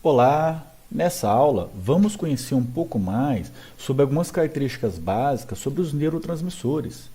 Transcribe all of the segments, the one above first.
Olá! Nessa aula, vamos conhecer um pouco mais sobre algumas características básicas sobre os neurotransmissores.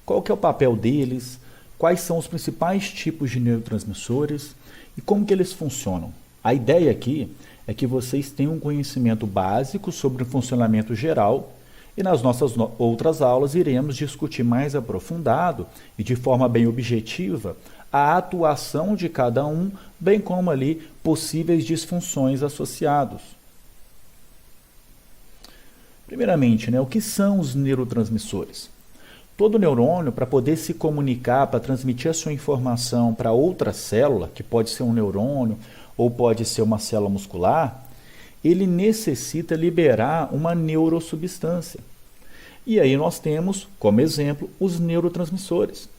Qual que é o papel deles, quais são os principais tipos de neurotransmissores e como que eles funcionam. A ideia aqui é que vocês tenham um conhecimento básico sobre o funcionamento geral e nas nossas outras aulas iremos discutir mais aprofundado e de forma bem objetiva a atuação de cada um, bem como ali possíveis disfunções associados. Primeiramente, o que são os neurotransmissores? Todo neurônio, para poder se comunicar, para transmitir a sua informação para outra célula, que pode ser um neurônio ou pode ser uma célula muscular, ele necessita liberar uma neurosubstância. E aí nós temos, como exemplo, os neurotransmissores.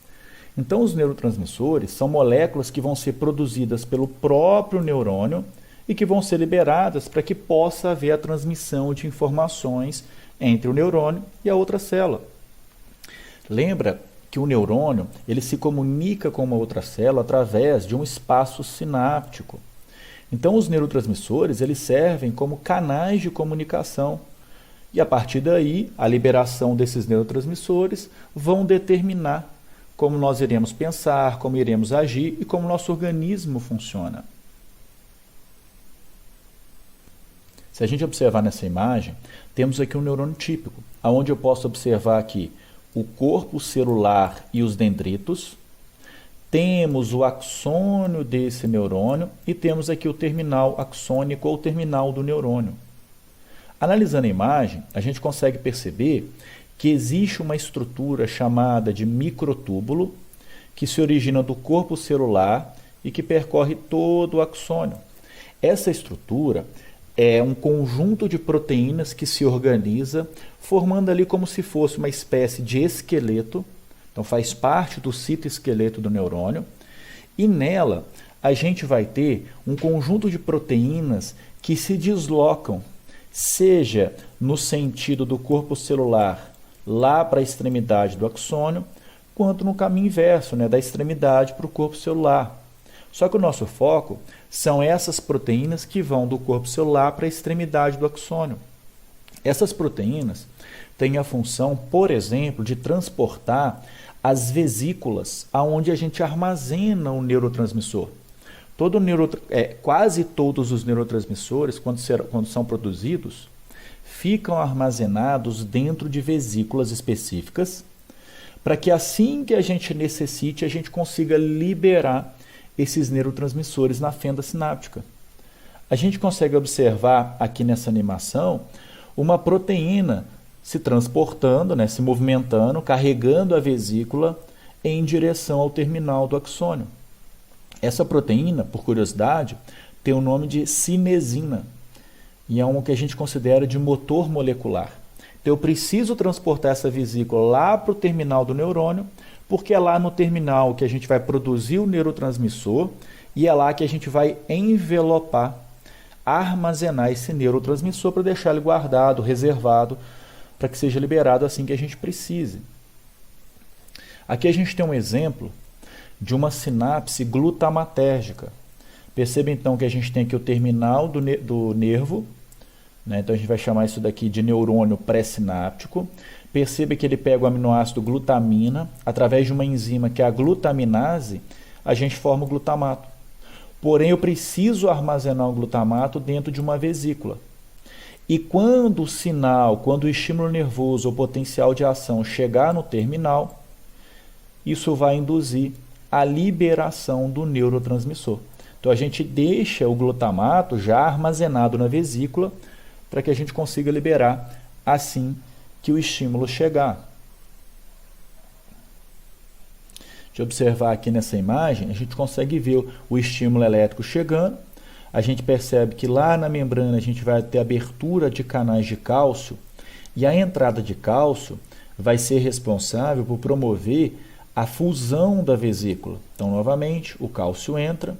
Então, os neurotransmissores são moléculas que vão ser produzidas pelo próprio neurônio e que vão ser liberadas para que possa haver a transmissão de informações entre o neurônio e a outra célula. Lembra que o neurônio ele se comunica com uma outra célula através de um espaço sináptico. Então, os neurotransmissores eles servem como canais de comunicação. E a partir daí, a liberação desses neurotransmissores vão determinar como nós iremos pensar, como iremos agir e como nosso organismo funciona. Se a gente observar nessa imagem, temos aqui um neurônio típico, onde eu posso observar aqui o corpo celular e os dendritos, temos o axônio desse neurônio e temos aqui o terminal axônico ou terminal do neurônio. Analisando a imagem, a gente consegue perceber que existe uma estrutura chamada de microtúbulo que se origina do corpo celular e que percorre todo o axônio. Essa estrutura é um conjunto de proteínas que se organiza, formando ali como se fosse uma espécie de esqueleto, então faz parte do citoesqueleto do neurônio, e nela a gente vai ter um conjunto de proteínas que se deslocam, seja no sentido do corpo celular lá para a extremidade do axônio, quanto no caminho inverso, da extremidade para o corpo celular. Só que o nosso foco são essas proteínas que vão do corpo celular para a extremidade do axônio. Essas proteínas têm a função, por exemplo, de transportar as vesículas aonde a gente armazena o neurotransmissor. Quase todos os neurotransmissores, quando são produzidos, ficam armazenados dentro de vesículas específicas, para que assim que a gente necessite, a gente consiga liberar esses neurotransmissores na fenda sináptica. A gente consegue observar aqui nessa animação uma proteína se transportando, se movimentando, carregando a vesícula em direção ao terminal do axônio. Essa proteína, por curiosidade, tem o nome de cinesina. E é uma que a gente considera de motor molecular. Então, eu preciso transportar essa vesícula lá para o terminal do neurônio, porque é lá no terminal que a gente vai produzir o neurotransmissor e é lá que a gente vai envelopar, armazenar esse neurotransmissor para deixar ele guardado, reservado, para que seja liberado assim que a gente precise. Aqui a gente tem um exemplo de uma sinapse glutamatérgica. Perceba então que a gente tem aqui o terminal do nervo, então a gente vai chamar isso daqui de neurônio pré-sináptico. Perceba que ele pega o aminoácido glutamina, através de uma enzima que é a glutaminase, a gente forma o glutamato. Porém, eu preciso armazenar o glutamato dentro de uma vesícula. E quando o sinal, quando o estímulo nervoso ou potencial de ação chegar no terminal, isso vai induzir a liberação do neurotransmissor. Então, a gente deixa o glutamato já armazenado na vesícula para que a gente consiga liberar assim que o estímulo chegar. Deixa eu observar aqui nessa imagem, a gente consegue ver o estímulo elétrico chegando. A gente percebe que lá na membrana a gente vai ter abertura de canais de cálcio e a entrada de cálcio vai ser responsável por promover a fusão da vesícula. Então, novamente, o cálcio entra.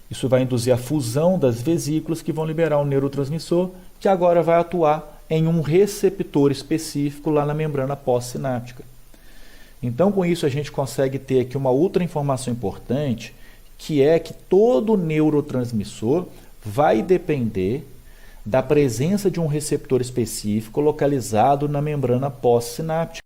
Isso vai induzir a fusão das vesículas que vão liberar o neurotransmissor, que agora vai atuar em um receptor específico lá na membrana pós-sináptica. Então, com isso, a gente consegue ter aqui uma outra informação importante, que é que todo neurotransmissor vai depender da presença de um receptor específico localizado na membrana pós-sináptica.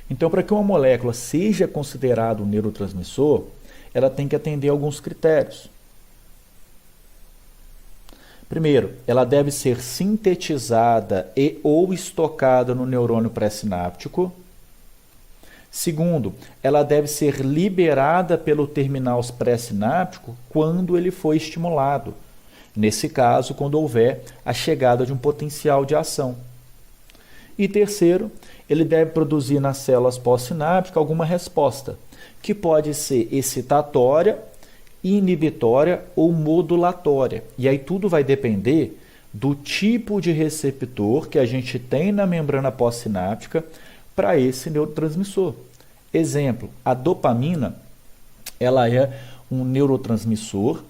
Então, para que uma molécula seja considerada um neurotransmissor, ela tem que atender a alguns critérios. Primeiro, ela deve ser sintetizada e ou estocada no neurônio pré-sináptico. Segundo, ela deve ser liberada pelo terminal pré-sináptico quando ele for estimulado. Nesse caso, quando houver a chegada de um potencial de ação. E terceiro, ele deve produzir nas células pós-sinápticas alguma resposta, que pode ser excitatória, inibitória ou modulatória. E aí tudo vai depender do tipo de receptor que a gente tem na membrana pós-sináptica para esse neurotransmissor. Exemplo, a dopamina, ela é um neurotransmissor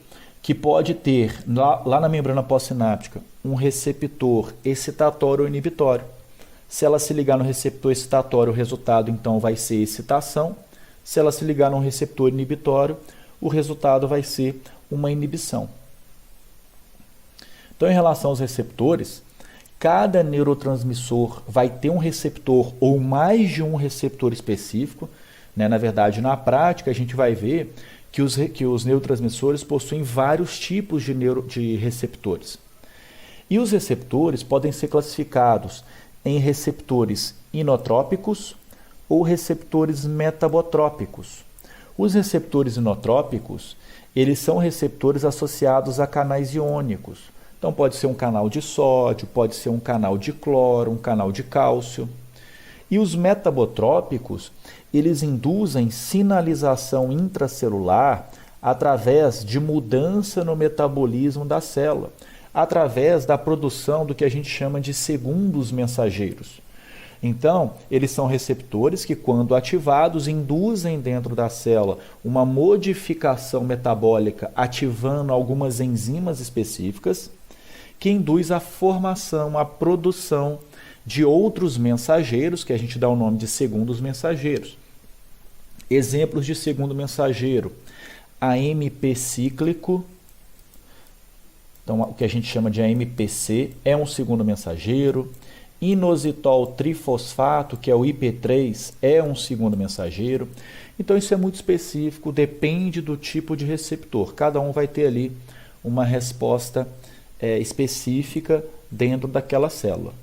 que pode ter lá na membrana pós-sináptica um receptor excitatório ou inibitório. Se ela se ligar no receptor excitatório, o resultado então vai ser excitação. Se ela se ligar no receptor inibitório, o resultado vai ser uma inibição. Então, em relação aos receptores, cada neurotransmissor vai ter um receptor ou mais de um receptor específico. Na verdade, na prática, a gente vai ver que os neurotransmissores possuem vários tipos de receptores. E os receptores podem ser classificados em receptores inotrópicos ou receptores metabotrópicos. Os receptores inotrópicos, eles são receptores associados a canais iônicos. Então, pode ser um canal de sódio, pode ser um canal de cloro, um canal de cálcio. E os metabotrópicos, eles induzem sinalização intracelular através de mudança no metabolismo da célula, através da produção do que a gente chama de segundos mensageiros. Então, eles são receptores que, quando ativados, induzem dentro da célula uma modificação metabólica, ativando algumas enzimas específicas, que induz a formação, a produção de outros mensageiros, que a gente dá o nome de segundos mensageiros. Exemplos de segundo mensageiro: AMP cíclico, então o que a gente chama de AMPC é um segundo mensageiro. Inositol trifosfato, que é o IP3, é um segundo mensageiro. Então isso é muito específico, depende do tipo de receptor. Cada um vai ter ali uma resposta específica dentro daquela célula.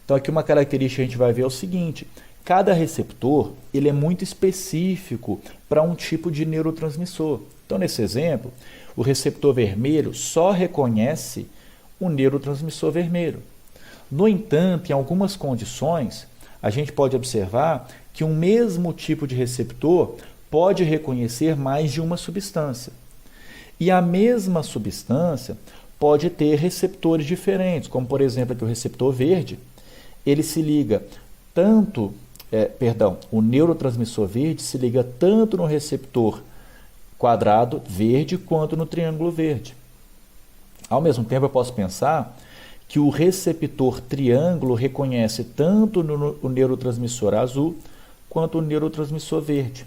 Então aqui uma característica que a gente vai ver é o seguinte: cada receptor ele é muito específico para um tipo de neurotransmissor. Então nesse exemplo, o receptor vermelho só reconhece o neurotransmissor vermelho. No entanto, em algumas condições, a gente pode observar que um mesmo tipo de receptor pode reconhecer mais de uma substância. E a mesma substância pode ter receptores diferentes, como por exemplo aqui o receptor verde, ele se liga o neurotransmissor verde se liga tanto no receptor quadrado verde quanto no triângulo verde. Ao mesmo tempo, eu posso pensar que o receptor triângulo reconhece tanto o neurotransmissor azul quanto o neurotransmissor verde.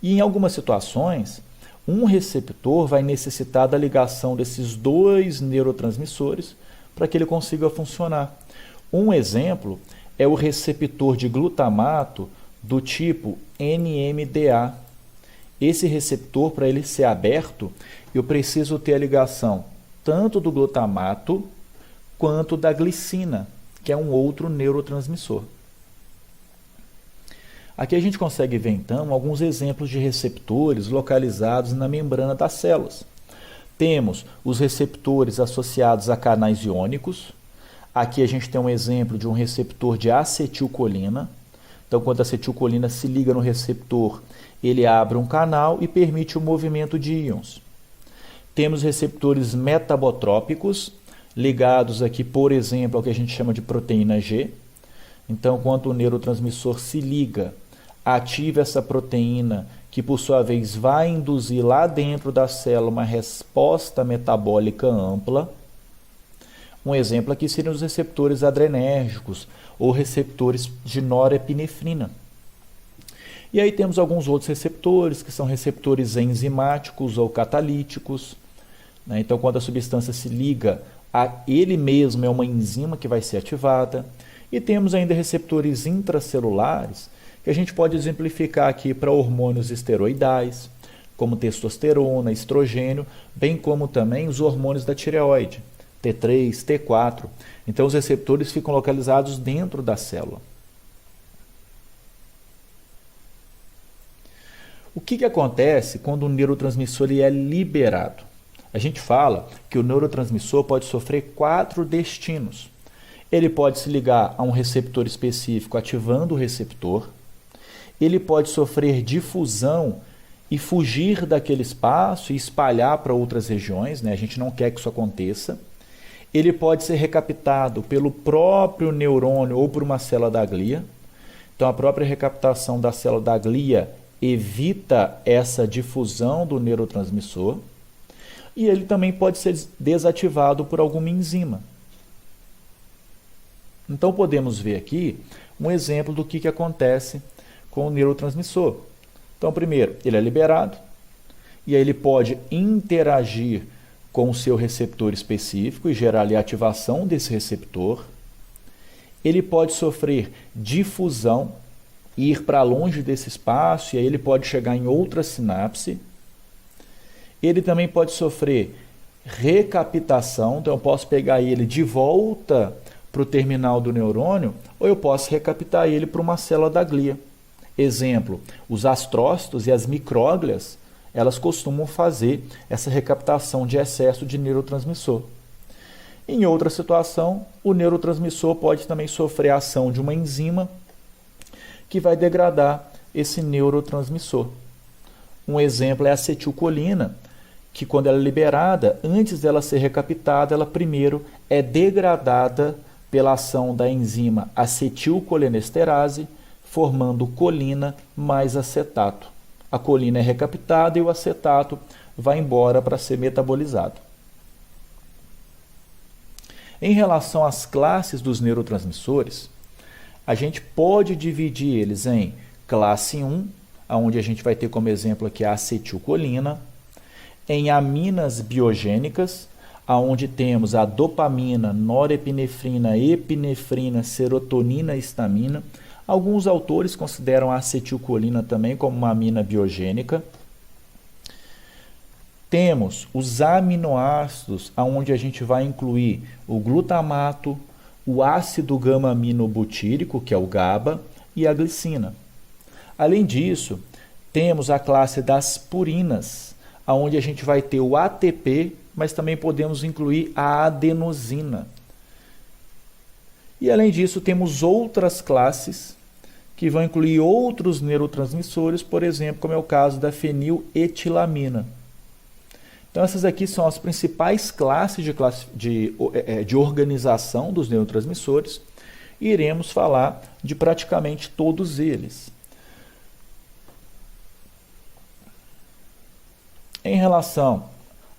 E em algumas situações, um receptor vai necessitar da ligação desses dois neurotransmissores para que ele consiga funcionar. Um exemplo é o receptor de glutamato do tipo NMDA. Esse receptor, para ele ser aberto, eu preciso ter a ligação tanto do glutamato quanto da glicina, que é um outro neurotransmissor. Aqui a gente consegue ver, então, alguns exemplos de receptores localizados na membrana das células. Temos os receptores associados a canais iônicos. Aqui a gente tem um exemplo de um receptor de acetilcolina. Então, quando a acetilcolina se liga no receptor, ele abre um canal e permite o movimento de íons. Temos receptores metabotrópicos, ligados aqui, por exemplo, ao que a gente chama de proteína G. Então, quando o neurotransmissor se liga, ativa essa proteína, que por sua vez vai induzir lá dentro da célula uma resposta metabólica ampla. Um exemplo aqui seriam os receptores adrenérgicos ou receptores de norepinefrina. E aí temos alguns outros receptores, que são receptores enzimáticos ou catalíticos, né? Então, quando a substância se liga a ele mesmo, é uma enzima que vai ser ativada. E temos ainda receptores intracelulares, que a gente pode exemplificar aqui para hormônios esteroidais, como testosterona, estrogênio, bem como também os hormônios da tireoide, T3, T4. Então, os receptores ficam localizados dentro da célula. O que acontece quando o neurotransmissor é liberado? A gente fala que o neurotransmissor pode sofrer 4 destinos. Ele pode se ligar a um receptor específico ativando o receptor. Ele pode sofrer difusão e fugir daquele espaço e espalhar para outras regiões, né? A gente não quer que isso aconteça. Ele pode ser recaptado pelo próprio neurônio ou por uma célula da glia. Então, a própria recaptação da célula da glia evita essa difusão do neurotransmissor. E ele também pode ser desativado por alguma enzima. Então, podemos ver aqui um exemplo do que acontece com o neurotransmissor. Então, primeiro, ele é liberado, e aí ele pode interagir com o seu receptor específico e gerar ali a ativação desse receptor. Ele pode sofrer difusão, ir para longe desse espaço, e aí ele pode chegar em outra sinapse. Ele também pode sofrer recaptação, então eu posso pegar ele de volta para o terminal do neurônio, ou eu posso recaptar ele para uma célula da glia. Exemplo, os astrócitos e as micróglias, elas costumam fazer essa recaptação de excesso de neurotransmissor. Em outra situação, o neurotransmissor pode também sofrer a ação de uma enzima que vai degradar esse neurotransmissor. Um exemplo é a acetilcolina, que quando ela é liberada, antes dela ser recaptada, ela primeiro é degradada pela ação da enzima acetilcolinesterase, formando colina mais acetato. A colina é recaptada e o acetato vai embora para ser metabolizado. Em relação às classes dos neurotransmissores, a gente pode dividir eles em classe 1, onde a gente vai ter como exemplo aqui a acetilcolina, em aminas biogênicas, onde temos a dopamina, norepinefrina, epinefrina, serotonina e histamina. Alguns autores consideram a acetilcolina também como uma amina biogênica. Temos os aminoácidos, onde a gente vai incluir o glutamato, o ácido gama-aminobutírico, que é o GABA, e a glicina. Além disso, temos a classe das purinas, onde a gente vai ter o ATP, mas também podemos incluir a adenosina. E além disso, temos outras classes que vão incluir outros neurotransmissores, por exemplo, como é o caso da feniletilamina. Então, essas aqui são as principais classes de organização dos neurotransmissores e iremos falar de praticamente todos eles. Em relação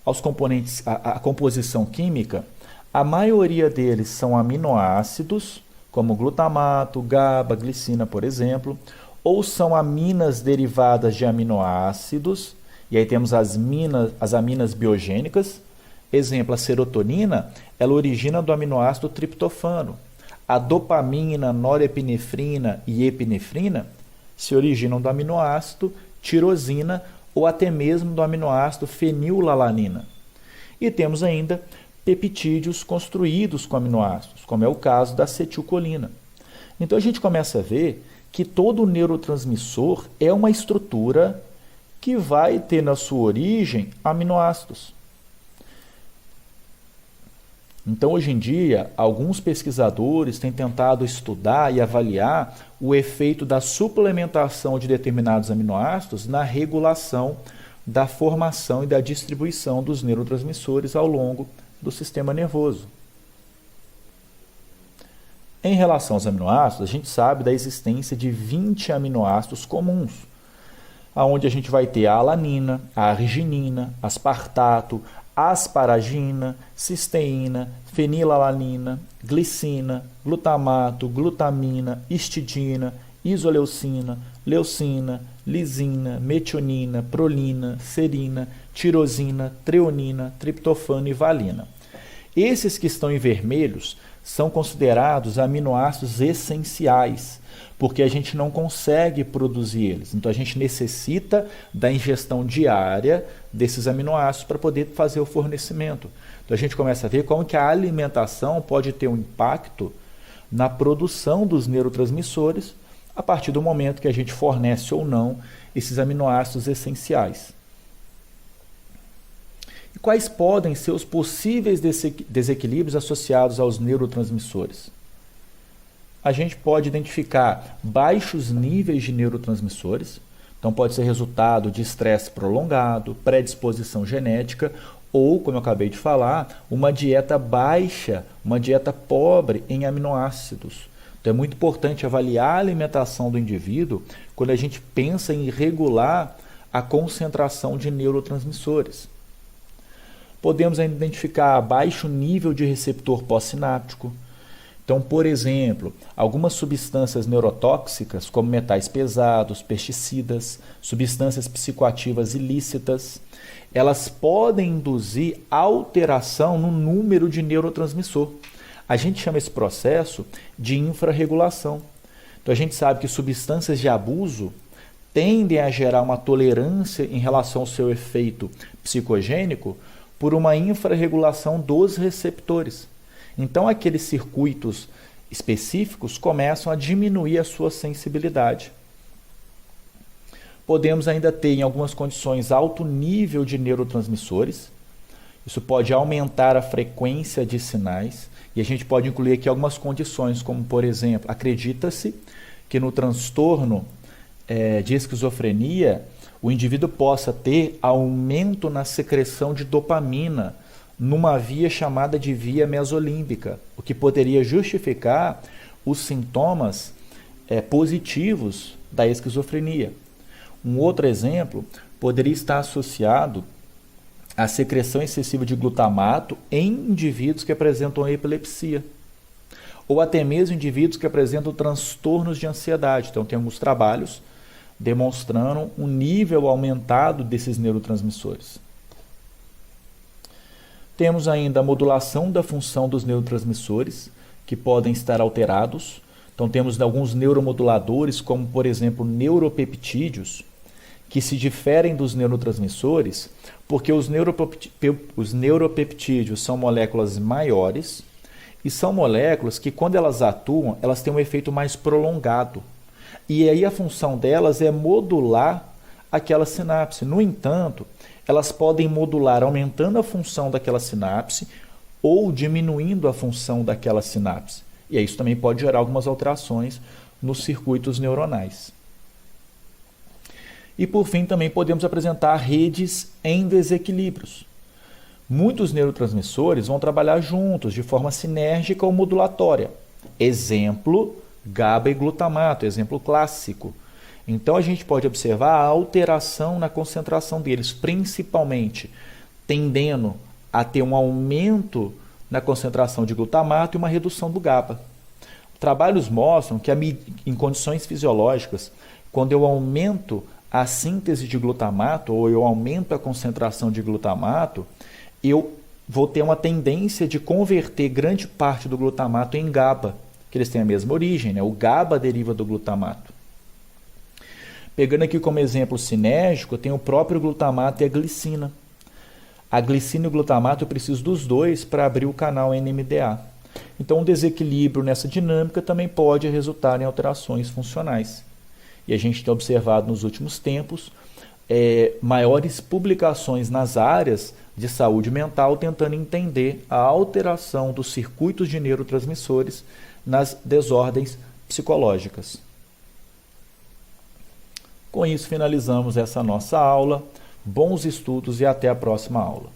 aos componentes, à composição química, a maioria deles são aminoácidos, como glutamato, GABA, glicina, por exemplo, ou são aminas derivadas de aminoácidos, e aí temos as aminas biogênicas. Exemplo, a serotonina, ela origina do aminoácido triptofano. A dopamina, norepinefrina e epinefrina se originam do aminoácido tirosina ou até mesmo do aminoácido fenilalanina. E temos ainda peptídeos construídos com aminoácidos, como é o caso da acetilcolina. Então a gente começa a ver que todo neurotransmissor é uma estrutura que vai ter na sua origem aminoácidos. Então, hoje em dia, alguns pesquisadores têm tentado estudar e avaliar o efeito da suplementação de determinados aminoácidos na regulação da formação e da distribuição dos neurotransmissores ao longo do sistema nervoso. Em relação aos aminoácidos, a gente sabe da existência de 20 aminoácidos comuns, onde a gente vai ter a alanina, a arginina, aspartato, asparagina, cisteína, fenilalanina, glicina, glutamato, glutamina, histidina, isoleucina, leucina, lisina, metionina, prolina, serina, tirosina, treonina, triptofano e valina. Esses que estão em vermelhos são considerados aminoácidos essenciais, porque a gente não consegue produzir eles. Então a gente necessita da ingestão diária desses aminoácidos para poder fazer o fornecimento. Então a gente começa a ver como que a alimentação pode ter um impacto na produção dos neurotransmissores a partir do momento que a gente fornece ou não esses aminoácidos essenciais. E quais podem ser os possíveis desequilíbrios associados aos neurotransmissores? A gente pode identificar baixos níveis de neurotransmissores, então pode ser resultado de estresse prolongado, predisposição genética ou, como eu acabei de falar, uma dieta baixa, uma dieta pobre em aminoácidos. Então é muito importante avaliar a alimentação do indivíduo quando a gente pensa em regular a concentração de neurotransmissores. Podemos ainda identificar baixo nível de receptor pós-sináptico. Então, por exemplo, algumas substâncias neurotóxicas, como metais pesados, pesticidas, substâncias psicoativas ilícitas, elas podem induzir alteração no número de neurotransmissor. A gente chama esse processo de infrarregulação. Então, a gente sabe que substâncias de abuso tendem a gerar uma tolerância em relação ao seu efeito psicogênico por uma infrarregulação dos receptores. Então, aqueles circuitos específicos começam a diminuir a sua sensibilidade. Podemos ainda ter, em algumas condições, alto nível de neurotransmissores. Isso pode aumentar a frequência de sinais. E a gente pode incluir aqui algumas condições, como, por exemplo, acredita-se que no transtorno de esquizofrenia, o indivíduo possa ter aumento na secreção de dopamina numa via chamada de via mesolímbica, o que poderia justificar os sintomas positivos da esquizofrenia. Um outro exemplo poderia estar associado à secreção excessiva de glutamato em indivíduos que apresentam epilepsia, ou até mesmo indivíduos que apresentam transtornos de ansiedade. Então, tem alguns trabalhos demonstrando um nível aumentado desses neurotransmissores. Temos ainda a modulação da função dos neurotransmissores, que podem estar alterados. Então, temos alguns neuromoduladores, como, por exemplo, neuropeptídeos, que se diferem dos neurotransmissores, porque os neuropeptídeos são moléculas maiores e são moléculas que, quando elas atuam, elas têm um efeito mais prolongado. E aí a função delas é modular aquela sinapse. No entanto, elas podem modular aumentando a função daquela sinapse ou diminuindo a função daquela sinapse. E aí isso também pode gerar algumas alterações nos circuitos neuronais. E por fim, também podemos apresentar redes em desequilíbrios. Muitos neurotransmissores vão trabalhar juntos, de forma sinérgica ou modulatória. Exemplo, GABA e glutamato, exemplo clássico. Então a gente pode observar a alteração na concentração deles, principalmente tendendo a ter um aumento na concentração de glutamato e uma redução do GABA. Trabalhos mostram que em condições fisiológicas, quando eu aumento a síntese de glutamato ou eu aumento a concentração de glutamato, eu vou ter uma tendência de converter grande parte do glutamato em GABA, que eles têm a mesma origem, né? O GABA deriva do glutamato. Pegando aqui como exemplo sinérgico, eu tenho o próprio glutamato e a glicina. A glicina e o glutamato, eu preciso dos dois para abrir o canal NMDA. Então, um desequilíbrio nessa dinâmica também pode resultar em alterações funcionais. E a gente tem observado nos últimos tempos maiores publicações nas áreas de saúde mental tentando entender a alteração dos circuitos de neurotransmissores nas desordens psicológicas. Com isso, finalizamos essa nossa aula. Bons estudos e até a próxima aula.